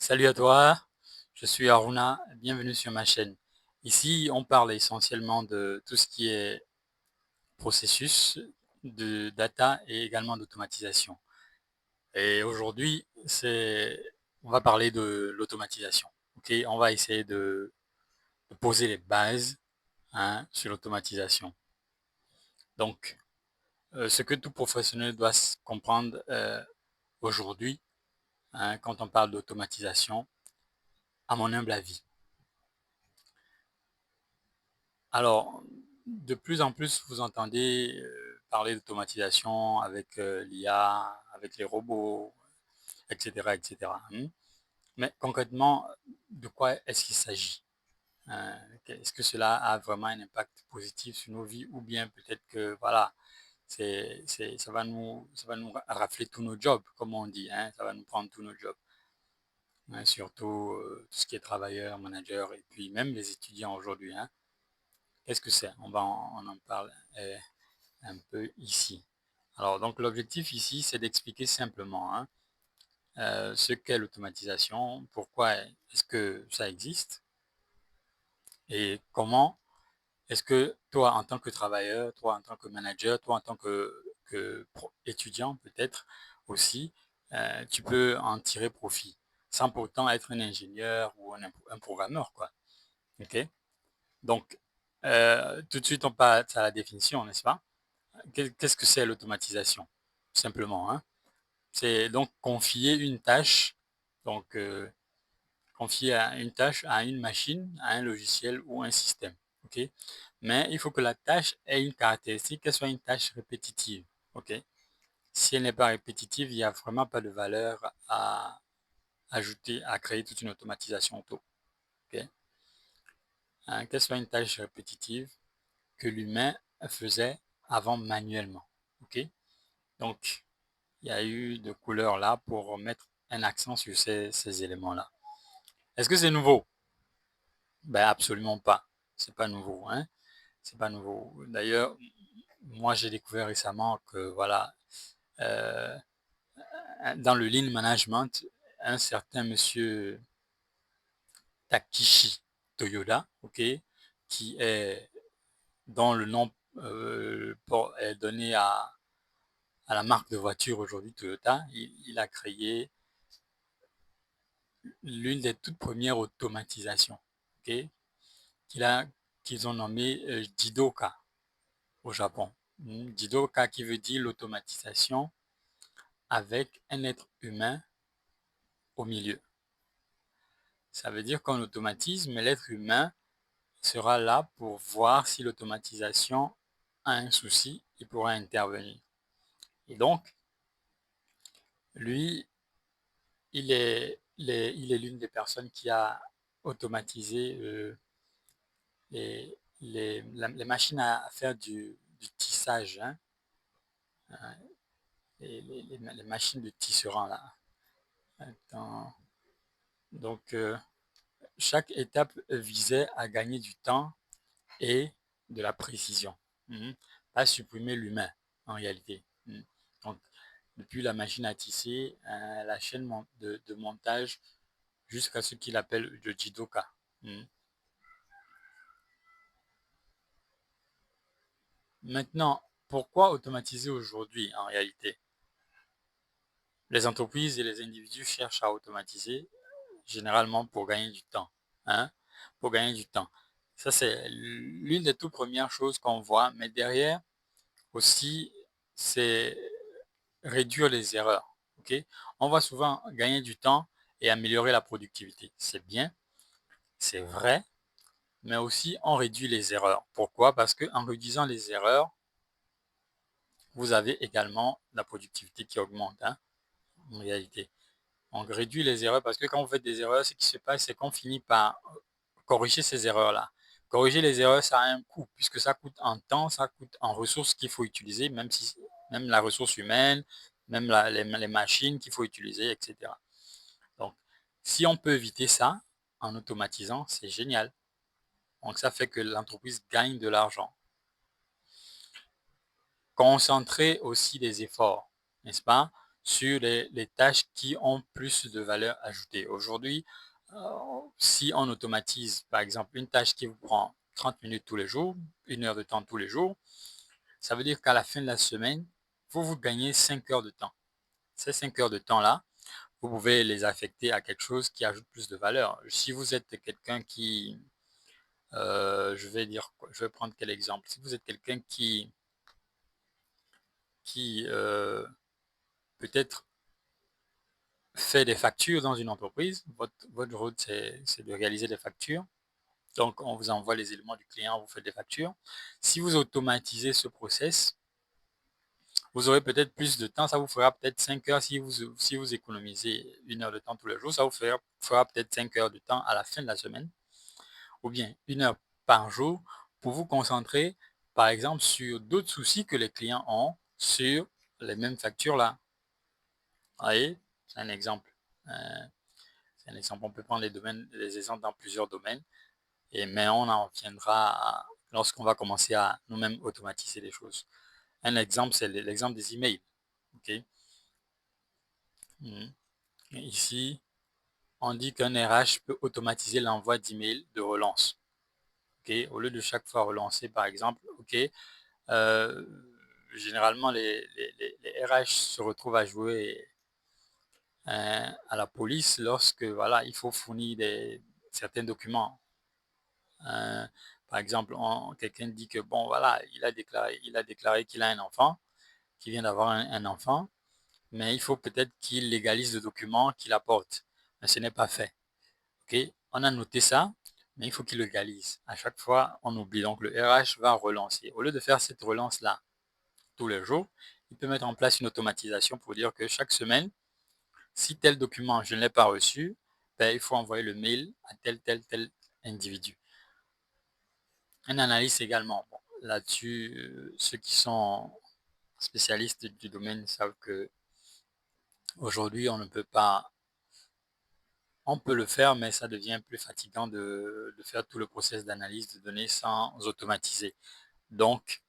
Salut à toi, je suis Aruna, bienvenue sur ma chaîne. Ici, on parle essentiellement de tout ce qui est processus de data et également d'automatisation. Et aujourd'hui, on va parler de l'automatisation. Ok, on va essayer de poser les bases, hein, sur l'automatisation. Donc, ce que tout professionnel doit comprendre aujourd'hui, hein, quand on parle d'automatisation, à mon humble avis. Alors, de plus en plus, vous entendez parler d'automatisation avec l'IA, avec les robots, etc., etc. Mais concrètement, de quoi est-ce qu'il s'agit? Est-ce que cela a vraiment un impact positif sur nos vies ou bien peut-être que voilà, ça va nous rafler tous nos jobs, comme on dit, hein, ça va nous prendre tous nos jobs, hein, surtout tout ce qui est travailleur, manager et puis même les étudiants aujourd'hui, hein. Qu'est-ce que c'est? On en parle un peu ici. Alors, donc l'objectif ici, c'est d'expliquer simplement, hein, ce qu'est l'automatisation, pourquoi est-ce que ça existe et comment est-ce que toi, en tant que travailleur, toi, en tant que manager, toi, en tant que étudiant peut-être aussi, tu peux en tirer profit sans pourtant être un ingénieur ou un programmeur, quoi. OK? Donc, tout de suite, on passe à la définition, n'est-ce pas? Qu'est-ce que c'est l'automatisation? Simplement, hein. C'est donc confier une tâche, donc confier une tâche à une machine, à un logiciel ou un système. OK? Mais il faut que la tâche ait une caractéristique, qu'elle soit une tâche répétitive. OK? Si elle n'est pas répétitive, il n'y a vraiment pas de valeur à ajouter, à créer toute une automatisation auto. OK? Hein, qu'elle soit une tâche répétitive que l'humain faisait avant manuellement. OK? Donc, il y a eu de couleurs là pour mettre un accent sur ces éléments-là. Est-ce que c'est nouveau? Ben absolument pas. C'est pas nouveau, hein. C'est pas nouveau. D'ailleurs, moi j'ai découvert récemment que voilà, euh, dans le lean management, un certain monsieur Takishi Toyoda, ok, qui est dont le nom est donné à la marque de voiture aujourd'hui Toyota, il a créé l'une des toutes premières automatisations, ok, qu'il a, qu'ils ont nommé Jidoka au Japon. Jidoka qui veut dire l'automatisation avec un être humain au milieu. Ça veut dire qu'on automatise, mais l'être humain sera là pour voir si l'automatisation a un souci, il pourra intervenir. Et donc, lui, il est l'une des personnes qui a automatisé les machines à faire du tissage, hein, les machines de tisserand là. Attends. Donc, chaque étape visait à gagner du temps et de la précision. Pas supprimer l'humain en réalité. Donc, depuis la machine à tisser, la chaîne de montage jusqu'à ce qu'il appelle le jidoka. Maintenant, pourquoi automatiser aujourd'hui en réalité? Les entreprises et les individus cherchent à automatiser généralement pour gagner du temps, hein, pour gagner du temps. Ça, c'est l'une des toutes premières choses qu'on voit, mais derrière aussi, c'est réduire les erreurs. Ok? On va souvent gagner du temps et améliorer la productivité. C'est bien, c'est vrai, mais aussi on réduit les erreurs. Pourquoi? Parce qu'en réduisant les erreurs, vous avez également la productivité qui augmente, hein, en réalité. On réduit les erreurs parce que quand vous faites des erreurs, ce qui se passe, c'est qu'on finit par corriger ces erreurs-là. Corriger les erreurs, ça a un coût, puisque ça coûte en temps, ça coûte en ressources qu'il faut utiliser, même la ressource humaine, même les machines qu'il faut utiliser, etc. Donc, si on peut éviter ça en automatisant, c'est génial. Donc, ça fait que l'entreprise gagne de l'argent. Concentrer aussi les efforts, n'est-ce pas, sur les tâches qui ont plus de valeur ajoutée. Aujourd'hui, si on automatise, par exemple, une tâche qui vous prend 30 minutes tous les jours, 1 heure de temps tous les jours, ça veut dire qu'à la fin de la semaine, vous gagnez 5 heures de temps. Ces 5 heures de temps-là, vous pouvez les affecter à quelque chose qui ajoute plus de valeur. Si vous êtes quelqu'un qui, je vais prendre quel exemple? Si vous êtes quelqu'un qui peut-être fait des factures dans une entreprise, votre rôle c'est de réaliser des factures. Donc, on vous envoie les éléments du client, vous faites des factures. Si vous automatisez ce process, vous aurez peut-être plus de temps. Ça vous fera peut-être 5 heures si vous économisez 1 heure de temps tous les jours. Ça vous fera peut-être 5 heures de temps à la fin de la semaine ou bien 1 heure par jour pour vous concentrer, par exemple, sur d'autres soucis que les clients ont sur les mêmes factures-là. Vous voyez, c'est un exemple. C'est un exemple. On peut prendre les exemples dans plusieurs domaines, mais on en reviendra lorsqu'on va commencer à nous-mêmes automatiser les choses. Un exemple, c'est l'exemple des emails. OK? Mhm. Ici, on dit qu'un RH peut automatiser l'envoi d'emails de relance. OK? Au lieu de chaque fois relancer, par exemple, OK, euh, généralement, les RH se retrouvent à jouer à la police lorsque voilà, il faut fournir certains documents. Euh, Par exemple, quelqu'un dit que bon voilà, il a déclaré qu'il a un enfant, qu'il vient d'avoir un enfant, mais il faut peut-être qu'il légalise le document qu'il apporte. Mais ce n'est pas fait. OK? On a noté ça, mais il faut qu'il légalise. À chaque fois, on oublie. Donc le RH va relancer. Au lieu de faire cette relance-là tous les jours, il peut mettre en place une automatisation pour dire que chaque semaine, si tel document je ne l'ai pas reçu, ben, il faut envoyer le mail à tel individu. Un analyste également. Bon, là-dessus, ceux qui sont spécialistes du domaine savent que aujourd'hui on ne peut pas, on peut le faire, mais ça devient plus fatigant de faire tout le process d'analyse de données sans automatiser. Donc,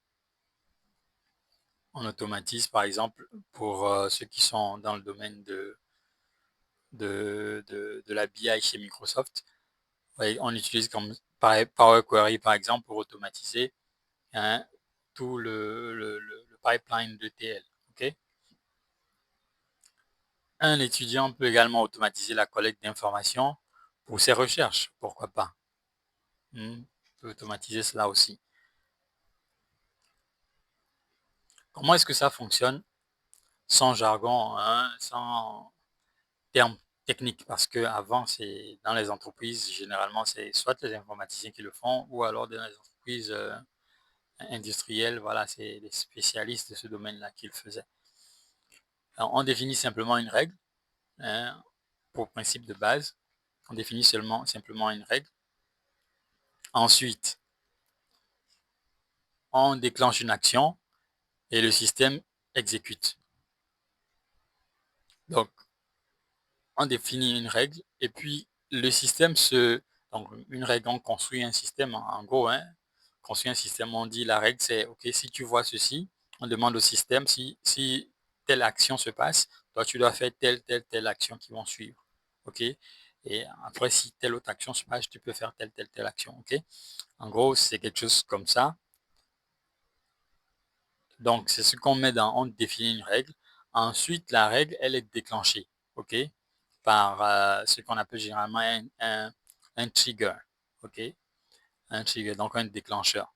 on automatise par exemple pour ceux qui sont dans le domaine de la BI chez Microsoft. Ouais, on utilise comme Power Query par exemple pour automatiser hein, tout le pipeline d'ETL. OK? Un étudiant peut également automatiser la collecte d'informations pour ses recherches. Pourquoi pas? On peut automatiser cela aussi. Comment est-ce que ça fonctionne sans jargon, hein, sans termes techniques? Parce que avant, c'est dans les entreprises, généralement, c'est soit les informaticiens qui le font, ou alors dans les entreprises industrielles, voilà, c'est les spécialistes de ce domaine-là qui le faisaient. Alors, on définit simplement une règle, hein, pour principe de base. On définit simplement une règle. Ensuite, on déclenche une action et le système exécute. Donc, on définit une règle et puis le système donc une règle, on construit un système en gros, hein, construit un système, on dit la règle c'est, ok, si tu vois ceci, on demande au système si telle action se passe, toi tu dois faire telle action qui vont suivre, ok? Et après, si telle autre action se passe, tu peux faire telle action, ok? En gros, c'est quelque chose comme ça. Donc, c'est ce qu'on met on définit une règle. Ensuite, la règle, elle est déclenchée, OK, par ce qu'on appelle généralement un trigger, OK, un trigger, donc un déclencheur.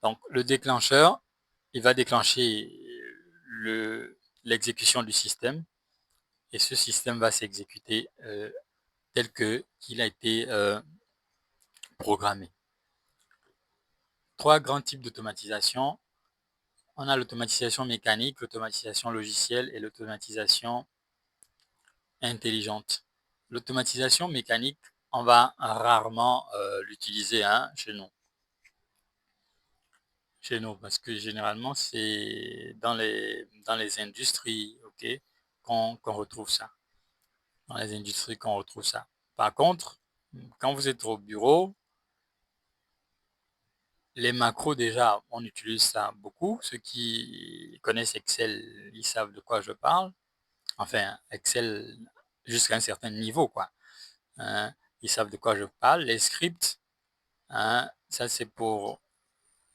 Donc, le déclencheur, il va déclencher l'exécution du système et ce système va s'exécuter tel qu'il a été programmé. Trois grands types d'automatisation. On a l'automatisation mécanique, l'automatisation logicielle et l'automatisation intelligente. L'automatisation mécanique, on va rarement l'utiliser hein, chez nous. Chez nous, parce que généralement, c'est dans les industries, ok, qu'on retrouve ça. Dans les industries qu'on retrouve ça. Par contre, quand vous êtes au bureau, les macros, déjà, on utilise ça beaucoup. Ceux qui connaissent Excel, ils savent de quoi je parle. enfin, Excel jusqu'à un certain niveau, quoi. Hein. Ils savent de quoi je parle. Les scripts, hein, ça c'est pour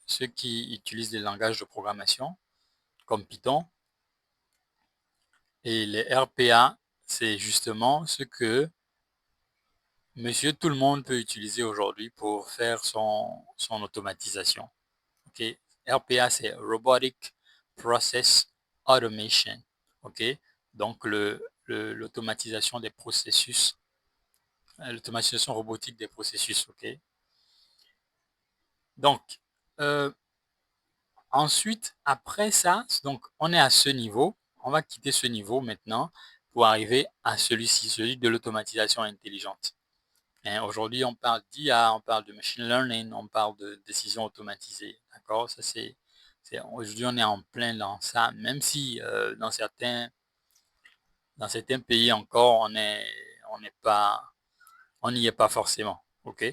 ceux qui utilisent des langages de programmation comme Python. Et les RPA, c'est justement ce que monsieur tout le monde peut utiliser aujourd'hui pour faire son automatisation. OK? RPA, c'est Robotic Process Automation. OK? Donc, l'automatisation des processus, l'automatisation robotique des processus. OK? Donc, euh, ensuite, après ça, donc on est à ce niveau. On va quitter ce niveau maintenant pour arriver à celui-ci, celui de l'automatisation intelligente. Aujourd'hui, on parle d'IA, on parle de machine learning, on parle de décision automatisée. D'accord? Ça, aujourd'hui, on est en plein dans ça, même si dans certains pays encore, on n'est pas, on n'y est pas forcément. OK?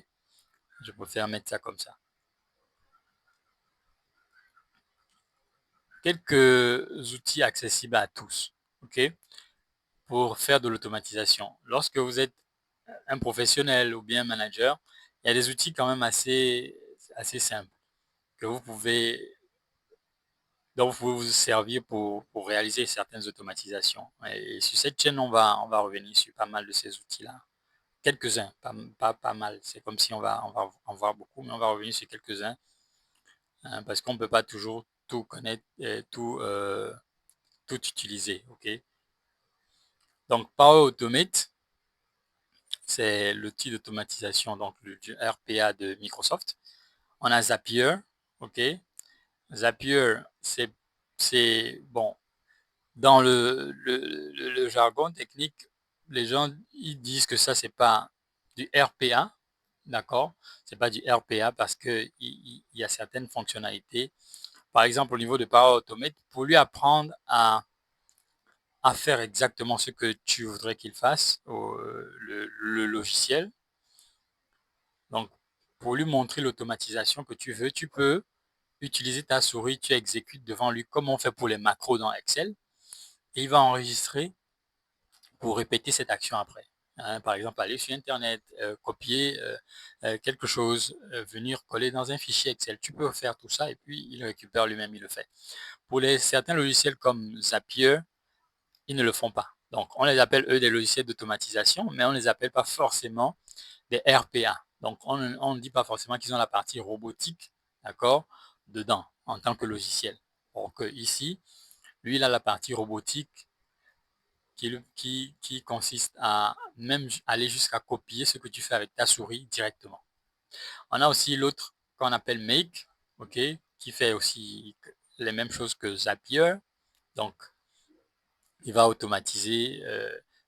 Je préfère mettre ça comme ça. Quelques outils accessibles à tous. OK? Pour faire de l'automatisation. Lorsque vous êtes un professionnel ou bien un manager, il y a des outils quand même assez simples que vous pouvez dont vous pouvez vous servir pour réaliser certaines automatisations. Et sur cette chaîne, on va revenir sur pas mal de ces outils-là. Quelques-uns, pas mal. C'est comme si on va en voir beaucoup, mais on va revenir sur quelques-uns, hein, parce qu'on ne peut pas toujours tout connaître, tout utiliser. OK? Donc, Power Automate, c'est l'outil d'automatisation, donc du RPA de Microsoft. On a Zapier, OK? Zapier, bon, dans le jargon technique, les gens ils disent que ça, c'est pas du RPA, d'accord? C'est pas du RPA parce que il y a certaines fonctionnalités. Par exemple, au niveau de Power Automate, pour lui apprendre à faire exactement ce que tu voudrais qu'il fasse, le logiciel. Donc, pour lui montrer l'automatisation que tu veux, tu peux utiliser ta souris, tu exécutes devant lui comme on fait pour les macros dans Excel, et il va enregistrer pour répéter cette action après. Hein, par exemple, aller sur Internet, copier quelque chose, venir coller dans un fichier Excel. Tu peux faire tout ça et puis il récupère lui-même, il le fait. Pour certains logiciels comme Zapier, ils ne le font pas. Donc, on les appelle, eux, des logiciels d'automatisation, mais on ne les appelle pas forcément des RPA. Donc, on ne dit pas forcément qu'ils ont la partie robotique, d'accord, dedans, en tant que logiciel. Or que ici, lui, il a la partie robotique qui consiste à même aller jusqu'à copier ce que tu fais avec ta souris directement. On a aussi l'autre qu'on appelle Make, ok, qui fait aussi les mêmes choses que Zapier. Donc, il va automatiser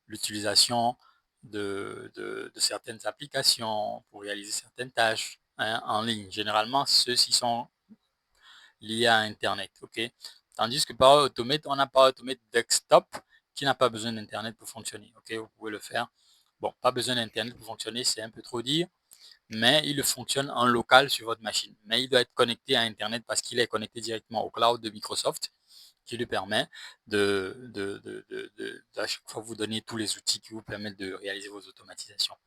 l'utilisation de certaines applications pour réaliser certaines tâches, hein, en ligne. Généralement, ceux-ci sont liés à Internet. Ok. Tandis que Power Automate, on a Power Automate Desktop qui n'a pas besoin d'Internet pour fonctionner. Ok. Vous pouvez le faire. Bon, pas besoin d'Internet pour fonctionner, c'est un peu trop dire, mais il fonctionne en local sur votre machine. Mais il doit être connecté à Internet parce qu'il est connecté directement au cloud de Microsoft qui lui permet à chaque fois vous donner tous les outils qui vous permettent de réaliser vos automatisations.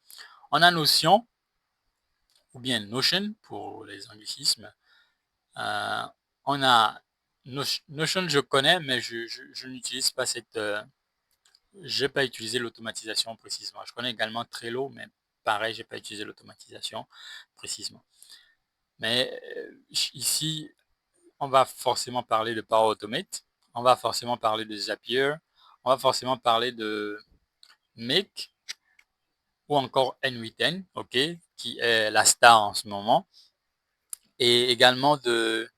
On a Notion, ou bien Notion pour les anglicismes. Euh, on a Notion, je connais, mais je n'utilise pas je n'ai pas utilisé l'automatisation précisément. Je connais également Trello, mais pareil, je n'ai pas utilisé l'automatisation précisément. Mais ici, on va forcément parler de Power Automate, on va forcément parler de Zapier, on va forcément parler de Make ou encore N8N, ok, qui est la star en ce moment, et également de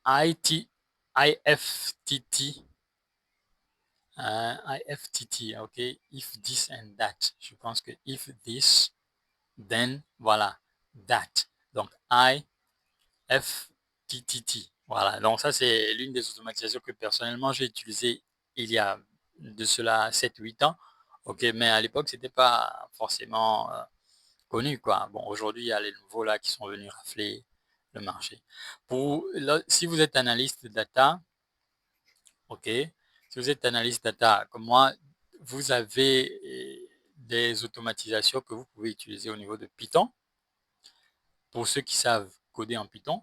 IFTT, IFTT, ok, if this and that. Je pense que if this, then voilà, that. Donc IFTTT. Voilà, donc ça c'est l'une des automatisations que personnellement j'ai utilisées il y a de cela 7-8 ans. Ok, mais à l'époque c'était pas forcément connu quoi. Bon, aujourd'hui il y a les nouveaux là qui sont venus rafler le marché. Si vous êtes analyste de data, ok, Si vous êtes analyste data comme moi, vous avez des automatisations que vous pouvez utiliser au niveau de Python. Pour ceux qui savent coder en Python,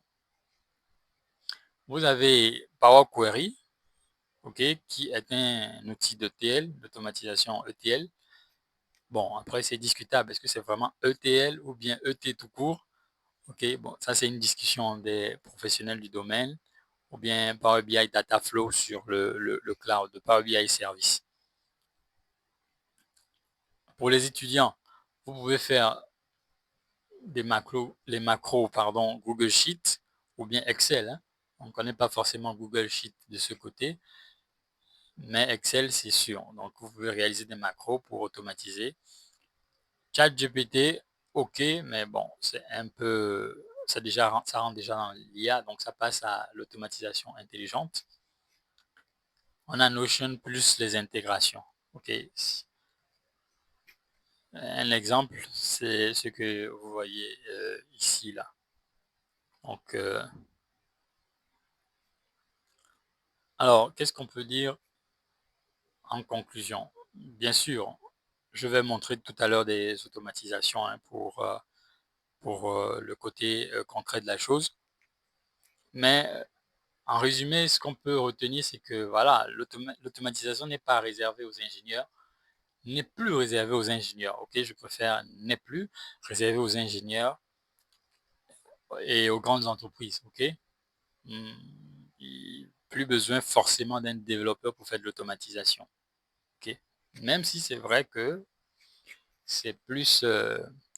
vous avez Power Query, qui est un outil d'ETL, d'automatisation ETL. Bon, après, c'est discutable. Est-ce que c'est vraiment ETL ou bien ET tout court? Bon, ça, c'est une discussion des professionnels du domaine, ou bien Power BI Data Flow sur le cloud, de Power BI Service. Pour les étudiants, vous pouvez faire les macros, Google Sheet ou bien Excel, hein. On ne connaît pas forcément Google Sheet de ce côté, mais Excel, c'est sûr. Donc, vous pouvez réaliser des macros pour automatiser. ChatGPT, ok, mais bon, c'est un peu, ça rentre déjà dans l'IA, donc ça passe à l'automatisation intelligente. On a Notion plus les intégrations. Ok, un exemple, c'est ce que vous voyez ici, là. Donc, alors, qu'est-ce qu'on peut dire en conclusion? Bien sûr, je vais montrer tout à l'heure des automatisations, hein, pour le côté concret de la chose. Mais en résumé, ce qu'on peut retenir, c'est que voilà, l'automatisation n'est pas réservée aux ingénieurs, n'est plus réservée aux ingénieurs. Ok, je préfère n'est plus réservée aux ingénieurs et aux grandes entreprises. Ok, plus besoin forcément d'un développeur pour faire de l'automatisation. Ok, même si c'est vrai que c'est plus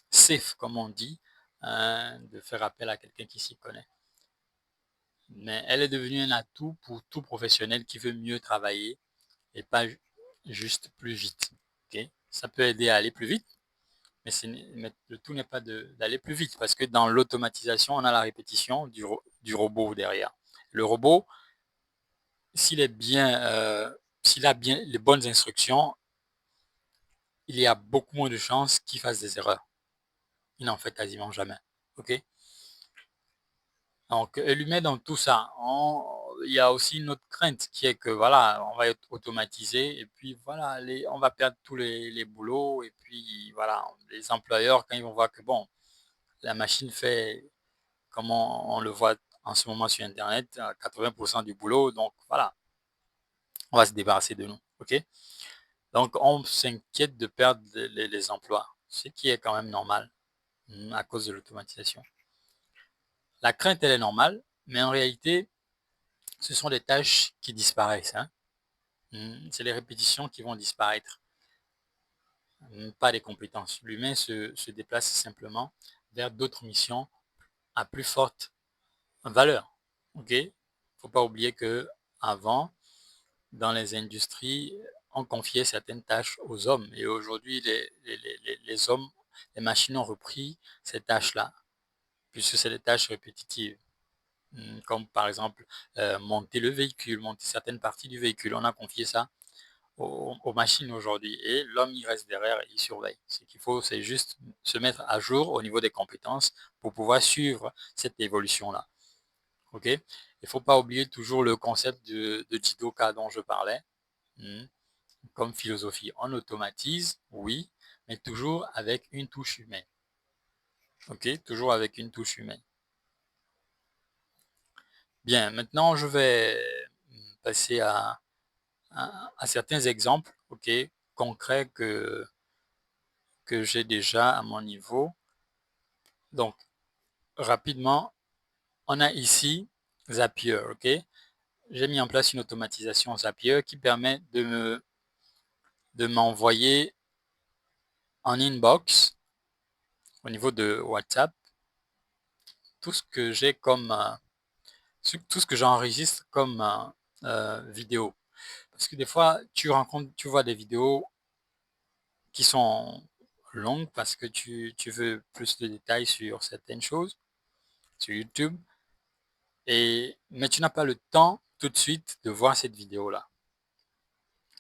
safe, comme on dit, hein, de faire appel à quelqu'un qui s'y connaît. Mais elle est devenue un atout pour tout professionnel qui veut mieux travailler et pas juste plus vite. Ok, ça peut aider à aller plus vite, mais le tout n'est pas d'aller plus vite parce que dans l'automatisation, on a la répétition du robot derrière. Le robot, s'il est bien, s'il a bien les bonnes instructions, il y a beaucoup moins de chances qu'il fasse des erreurs. Il n'en fait quasiment jamais. Ok. Donc, l'humain dans tout ça, il y a aussi une autre crainte qui est que voilà, on va être automatisé et puis voilà, on va perdre tous les boulots et puis voilà, les employeurs, quand ils vont voir que bon, la machine fait comme on le voit en ce moment sur Internet, 80% du boulot, donc voilà, on va se débarrasser de nous. Ok? Donc, on s'inquiète de perdre les emplois, ce qui est quand même normal à cause de l'automatisation. La crainte, elle est normale, mais en réalité, ce sont des tâches qui disparaissent, hein. C'est les répétitions qui vont disparaître, pas les compétences. L'humain se déplace simplement vers d'autres missions à plus forte valeur. Ok? Faut pas oublier que avant, dans les industries, on confiait certaines tâches aux hommes et aujourd'hui, les hommes, les machines ont repris ces tâches-là, puisque c'est des tâches répétitives. Comme par exemple monter le véhicule, monter certaines parties du véhicule. On a confié ça aux machines aujourd'hui et l'homme il reste derrière et il surveille. Ce qu'il faut, c'est juste se mettre à jour au niveau des compétences pour pouvoir suivre cette évolution-là. Ok? Il ne faut pas oublier toujours le concept de Jidoka dont je parlais. Comme philosophie, on automatise, oui, mais toujours avec une touche humaine. Ok? Toujours avec une touche humaine. Bien, maintenant je vais passer à certains exemples, ok, concrets que j'ai déjà à mon niveau. Donc, rapidement, on a ici Zapier, ok. J'ai mis en place une automatisation Zapier qui permet de m'envoyer en inbox au niveau de WhatsApp tout ce que j'ai comme tout ce que j'enregistre comme vidéo. Parce que des fois, tu vois des vidéos qui sont longues parce que tu veux plus de détails sur certaines choses sur YouTube, mais tu n'as pas le temps tout de suite de voir cette vidéo-là.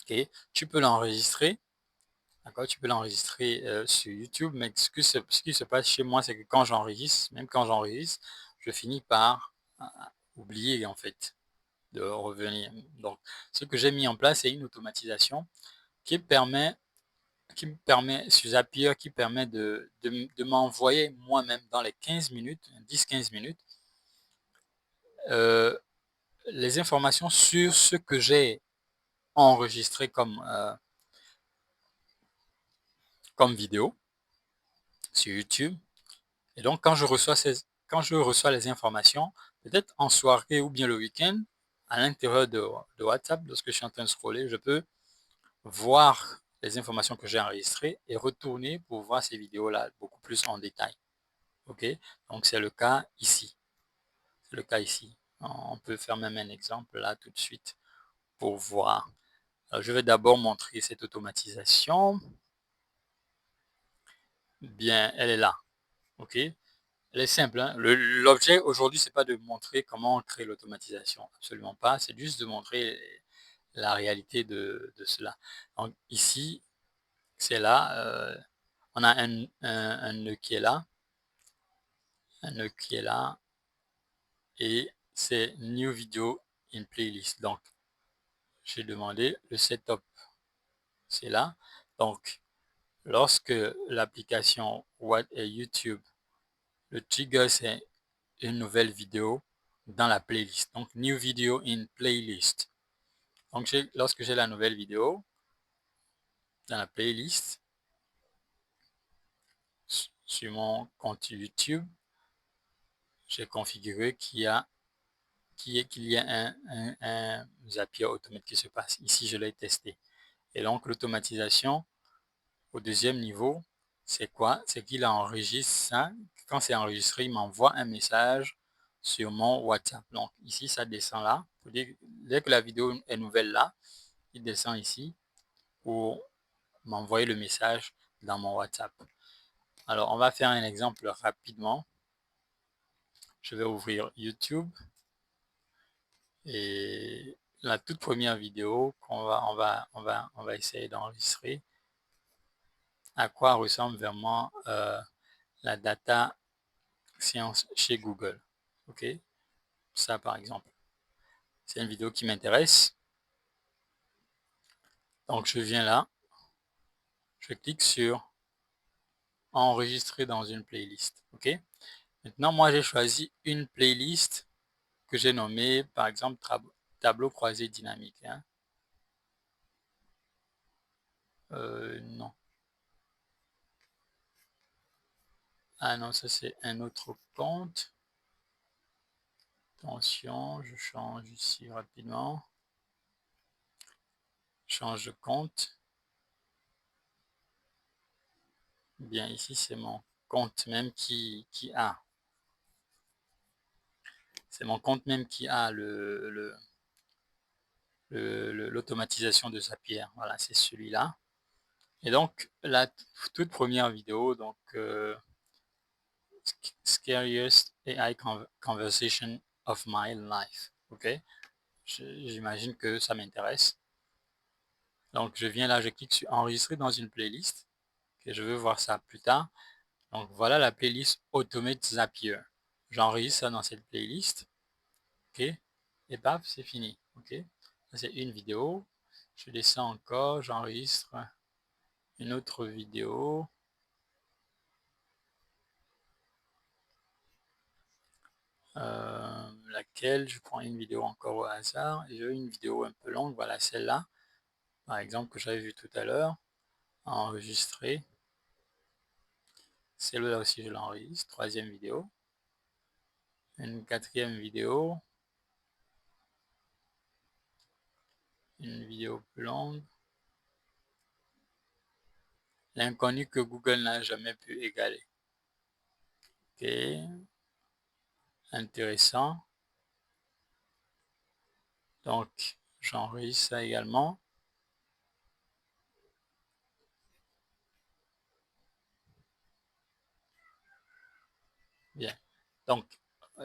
Okay? Tu peux l'enregistrer, d'accord? Tu peux l'enregistrer sur YouTube, mais ce qui se passe chez moi, c'est que quand j'enregistre, même quand j'enregistre, je finis par oublier en fait. de revenir. Donc, ce que j'ai mis en place, c'est une automatisation qui permet sur Zapier, qui permet de m'envoyer moi-même dans les 15 minutes, 10-15 minutes, les informations sur ce que j'ai enregistré comme vidéo sur YouTube. Et donc, quand je reçois les informations, peut-être en soirée ou bien le week-end, à l'intérieur de WhatsApp, lorsque je suis en train de scroller, je peux voir les informations que j'ai enregistrées et retourner pour voir ces vidéos-là beaucoup plus en détail. OK? Donc, c'est le cas ici. C'est le cas ici. On peut faire même un exemple là tout de suite pour voir. Alors, je vais d'abord montrer cette automatisation. Bien, elle est là. OK? Elle est simple. Hein? L'objet aujourd'hui, c'est pas de montrer comment créer l'automatisation. Absolument pas. C'est juste de montrer la réalité de cela. Donc ici, c'est là. On a un nœud qui est là. Un nœud qui est là. Et c'est New Video in Playlist. Donc, j'ai demandé le setup. C'est là. Donc, lorsque l'application YouTube, le trigger, c'est une nouvelle vidéo dans la playlist. Donc, New Video in Playlist. Donc, lorsque j'ai la nouvelle vidéo dans la playlist, sur mon compte YouTube, j'ai configuré qu'il y a un Zapier automatique qui se passe. Ici, je l'ai testé. Et donc, l'automatisation au deuxième niveau, c'est quoi? C'est qu'il enregistre ça. Quand c'est enregistré, il m'envoie un message sur mon WhatsApp. Donc, ici, ça descend là. Dès que la vidéo est nouvelle là, il descend ici pour m'envoyer le message dans mon WhatsApp. Alors, on va faire un exemple rapidement. Je vais ouvrir YouTube et la toute première vidéo qu'on va essayer d'enregistrer. À quoi ressemble vraiment la data science chez Google. OK? Ça, par exemple. C'est une vidéo qui m'intéresse. Donc, je viens là. Je clique sur enregistrer dans une playlist. OK? Maintenant, moi, j'ai choisi une playlist que j'ai nommée, par exemple, tableau croisé dynamique. Hein. Non. Ah non, ça c'est un autre compte. Attention, je change ici rapidement. Change de compte. Bien, ici c'est mon compte même qui a. C'est mon compte même qui a l'automatisation de Zapier. Voilà, c'est celui-là. Et donc, la toute première vidéo, donc Scariest AI Conversation of My Life. OK? J'imagine que ça m'intéresse. Donc, je viens là, je clique sur enregistrer dans une playlist. Et je veux voir ça plus tard. Donc, voilà la playlist Automate Zapier. J'enregistre ça dans cette playlist. OK? Et paf, c'est fini. OK? Ça, c'est une vidéo. Je descends encore, j'enregistre une autre vidéo. Laquelle je prends une vidéo encore au hasard. Et j'ai une vidéo un peu longue. Voilà celle-là. Par exemple, que j'avais vu tout à l'heure. Enregistrée. Celle-là aussi, je l'enregistre. Troisième vidéo. Une quatrième vidéo. Une vidéo plus longue. L'inconnu que Google n'a jamais pu égaler. Ok. Intéressant. Donc, j'enregistre ça également. Bien. Donc,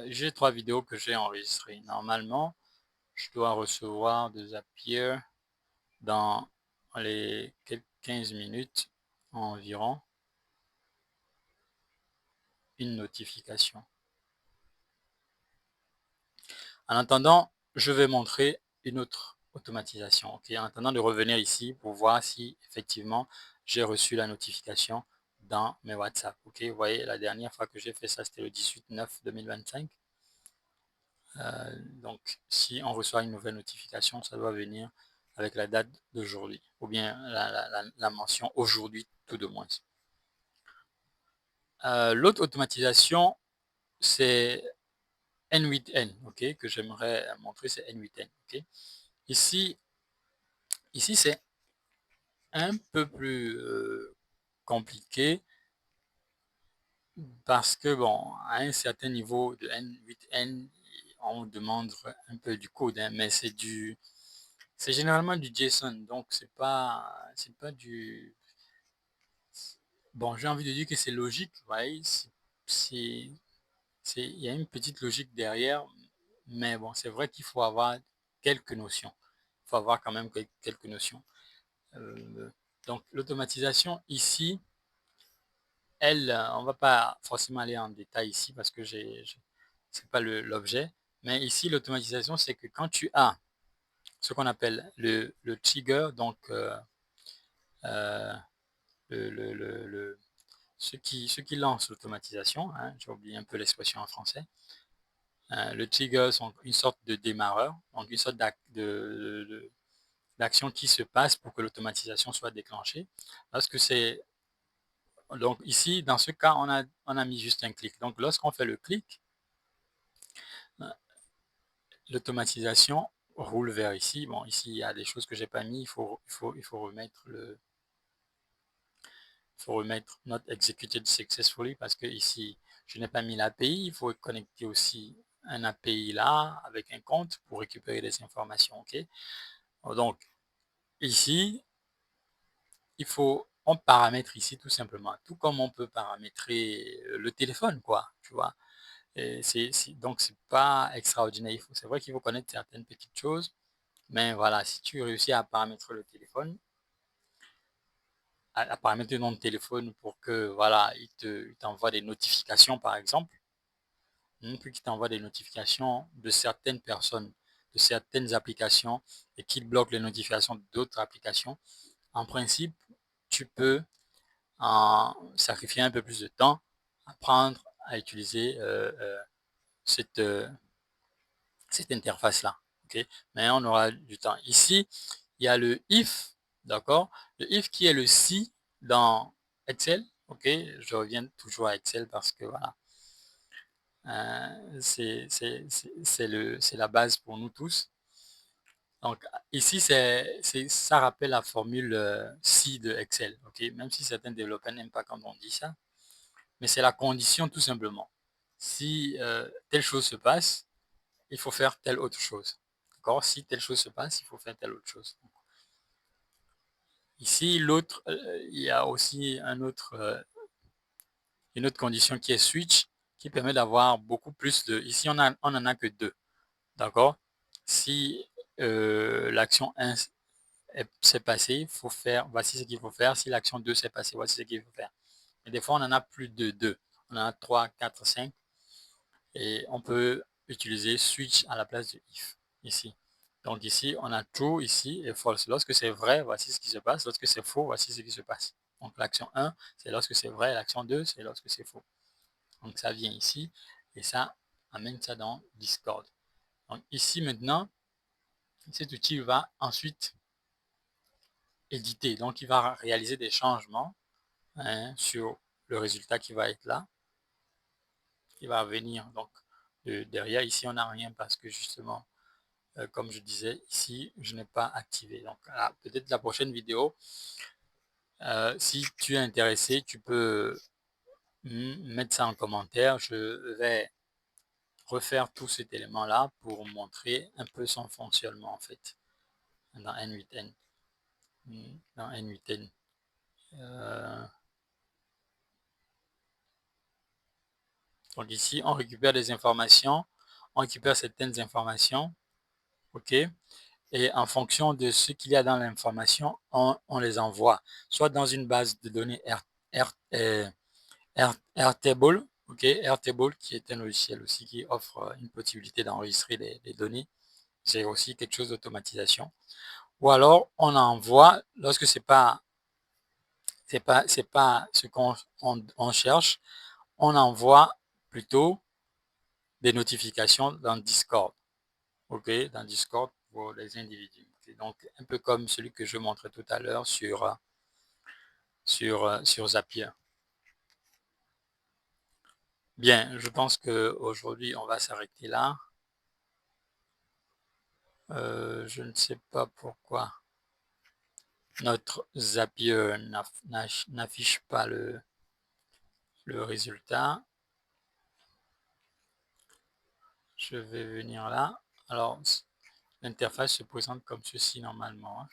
j'ai 3 vidéos que j'ai enregistrées. Normalement, je dois recevoir de Zapier dans les quelques 15 minutes environ une notification. En attendant, je vais montrer une autre automatisation. Ok, en attendant de revenir ici pour voir si effectivement j'ai reçu la notification dans mes WhatsApp. Ok, vous voyez, la dernière fois que j'ai fait ça, c'était le 18/9/2025. Donc, si on reçoit une nouvelle notification, ça doit venir avec la date d'aujourd'hui, ou bien la mention aujourd'hui tout de moins. L'autre automatisation, c'est N8N, ok, que j'aimerais montrer, c'est N8N. Ok. Ici c'est un peu plus compliqué parce que, bon, à un certain niveau de N8N, on demande un peu du code, hein, mais c'est généralement du JSON, donc c'est pas du, bon, j'ai envie de dire que c'est logique, vous voyez, c'est, il y a une petite logique derrière, mais bon, c'est vrai qu'il faut avoir quelques notions. Il faut avoir quand même quelques notions. Donc, l'automatisation ici, elle, on va pas forcément aller en détail ici parce que c'est pas l'objet. Mais ici, l'automatisation, c'est que quand tu as ce qu'on appelle le trigger, donc euh, ce qui lance l'automatisation, hein, j'ai oublié un peu l'expression en français. Le trigger, c'est une sorte de démarreur, donc une sorte d'action qui se passe pour que l'automatisation soit déclenchée. Lorsque c'est Donc ici, dans ce cas, on a mis juste un clic. Donc lorsqu'on fait le clic, l'automatisation roule vers ici. Bon, ici, il y a des choses que j'ai pas mis. Il faut remettre not executed successfully parce que ici, je n'ai pas mis l'API. Il faut connecter aussi un API là avec un compte pour récupérer des informations. Ok. Donc ici, on paramètre ici tout simplement, tout comme on peut paramétrer le téléphone, quoi. Tu vois. Donc, c'est pas extraordinaire. C'est vrai qu'il faut connaître certaines petites choses, mais voilà, si tu réussis à paramétrer le téléphone, à paramétrer ton téléphone pour que, voilà, il t'envoie des notifications, par exemple, puis qu'il t'envoie des notifications de certaines personnes, de certaines applications, et qu'il bloque les notifications d'autres applications, en principe, tu peux en sacrifier un peu plus de temps, apprendre à utiliser cette, cette interface-là. Okay, mais on aura du temps. Ici, il y a le if, d'accord? Le if qui est le si dans Excel. Ok, je reviens toujours à Excel parce que voilà, c'est la base pour nous tous. Donc ici, ça rappelle la formule si de Excel. Ok, même si certains développeurs n'aiment pas quand on dit ça, mais c'est la condition tout simplement. Si telle chose se passe, il faut faire telle autre chose. D'accord? Si telle chose se passe, il faut faire telle autre chose. Ici, il y a aussi une autre condition qui est switch, qui permet d'avoir beaucoup plus de... Ici, on en a que deux. D'accord? Si l'action 1 s'est passée, il faut faire, voici ce qu'il faut faire. Si l'action 2 s'est passée, voici ce qu'il faut faire. Et des fois, on en a plus de deux. On en a 3, 4, 5. Et on peut utiliser switch à la place de if ici. Donc ici, on a true ici et false. Lorsque c'est vrai, voici ce qui se passe. Lorsque c'est faux, voici ce qui se passe. Donc l'action 1, c'est lorsque c'est vrai. L'action 2, c'est lorsque c'est faux. Donc ça vient ici et ça amène ça dans Discord. Donc ici maintenant, cet outil va ensuite éditer. Donc il va réaliser des changements sur le résultat qui va être là, qui va venir. Donc derrière, ici, on n'a rien parce que justement, comme je disais, ici, je n'ai pas activé. Donc, peut-être la prochaine vidéo, si tu es intéressé, tu peux mettre ça en commentaire. Je vais refaire tout cet élément-là pour montrer un peu son fonctionnement, en fait, dans N8N. Dans N8N. Donc ici, on récupère des informations, on récupère certaines informations, ok? Et en fonction de ce qu'il y a dans l'information, on les envoie, soit dans une base de données Airtable, ok, Airtable qui est un logiciel aussi qui offre une possibilité d'enregistrer des données c'est aussi quelque chose d'automatisation. Ou alors, on envoie, lorsque c'est pas ce qu'on cherche, on envoie plutôt des notifications dans Discord. OK, dans Discord pour les individus. Okay, donc, un peu comme celui que je montrais tout à l'heure sur Zapier. Bien, je pense qu'aujourd'hui, on va s'arrêter là. Je ne sais pas pourquoi notre Zapier n'affiche pas le résultat. Je vais venir là. Alors, l'interface se présente comme ceci normalement.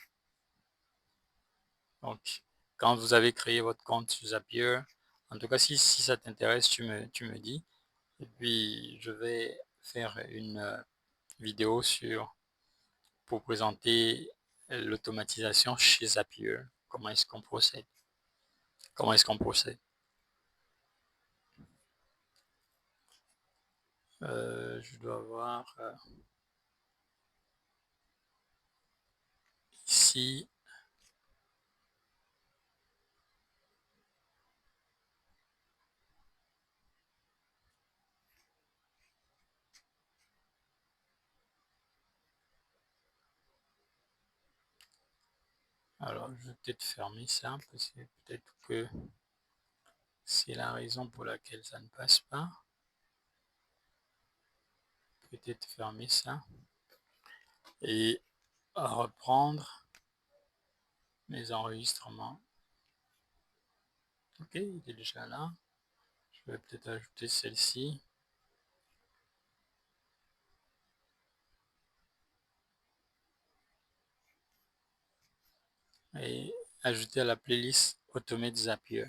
Donc, quand vous avez créé votre compte sur Zapier, en tout cas, si ça t'intéresse, tu me dis. Et puis, je vais faire une vidéo pour présenter l'automatisation chez Zapier. Comment est-ce qu'on procède? Comment est-ce qu'on procède? Je dois voir ici. Alors, je vais peut-être fermer ça, parce que peut-être que c'est la raison pour laquelle ça ne passe pas. Peut-être fermer ça. Et reprendre mes enregistrements. Ok, il est déjà là. Je vais peut-être ajouter celle-ci. Et ajouter à la playlist Automate Zapier.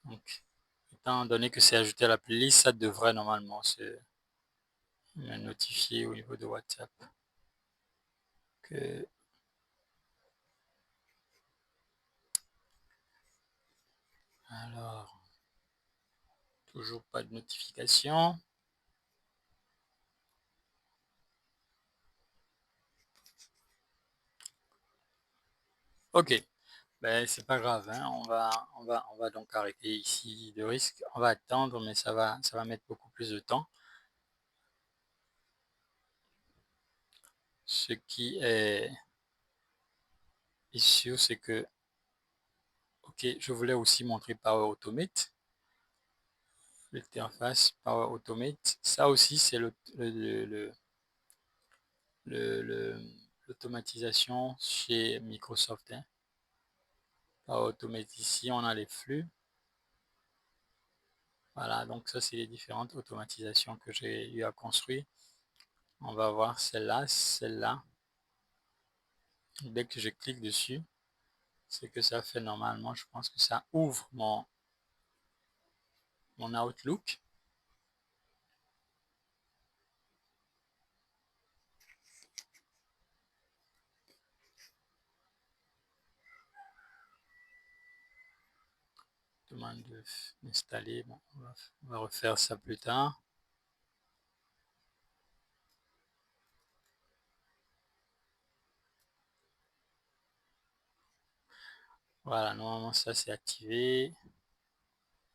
Donc, étant donné que c'est ajouté à la playlist, ça devrait normalement me notifier au niveau de WhatsApp que alors toujours pas de notification. Ok, ben c'est pas grave, hein. On va donc arrêter ici de risque. On va attendre, mais ça va mettre beaucoup plus de temps. Ce qui est sûr, c'est que ok, je voulais aussi montrer Power Automate, l'interface Power Automate. Ça aussi, c'est l'automatisation chez Microsoft, hein. Power Automate ici, on a les flux. Voilà, donc ça, c'est les différentes automatisations que j'ai eu à construire. On va voir celle-là, celle-là. Dès que je clique dessus, ce que ça fait normalement, je pense que ça ouvre mon Outlook. Demande d'installer. Bon, on va refaire ça plus tard. Voilà, normalement ça c'est activé.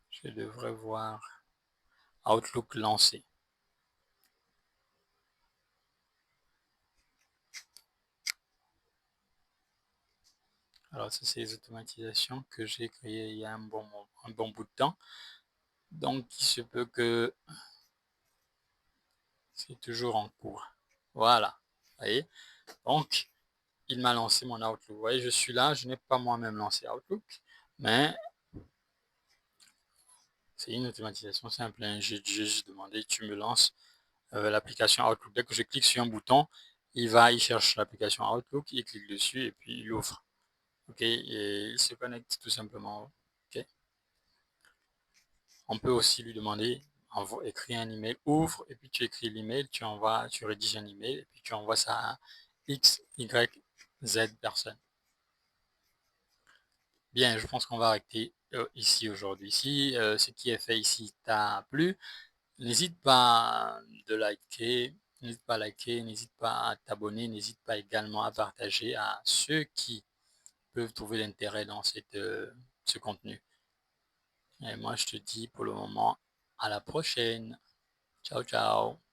Je devrais voir Outlook lancé. Alors ça c'est les automatisations que j'ai créées il y a un bon bout de temps. Donc il se peut que c'est toujours en cours. Voilà. Vous voyez? Donc il m'a lancé mon Outlook. Vous voyez, je suis là, je n'ai pas moi-même lancé Outlook, mais c'est une automatisation simple, hein. J'ai juste demandé, tu me lances l'application Outlook. Dès que je clique sur un bouton, il cherche l'application Outlook, il clique dessus et puis il ouvre. Ok, et il se connecte tout simplement. Ok. On peut aussi lui demander, écrire un email, ouvre, et puis tu écris l'email, tu rédiges un email, et puis tu envoies ça à X, Y, Z personne. Bien, je pense qu'on va arrêter ici aujourd'hui. Si ce qui est fait ici t'a plu, n'hésite pas de liker, N'hésite pas à liker, n'hésite pas à t'abonner, n'hésite pas également à partager à ceux qui peuvent trouver l'intérêt dans ce contenu. Et moi, je te dis pour le moment, à la prochaine. Ciao, ciao.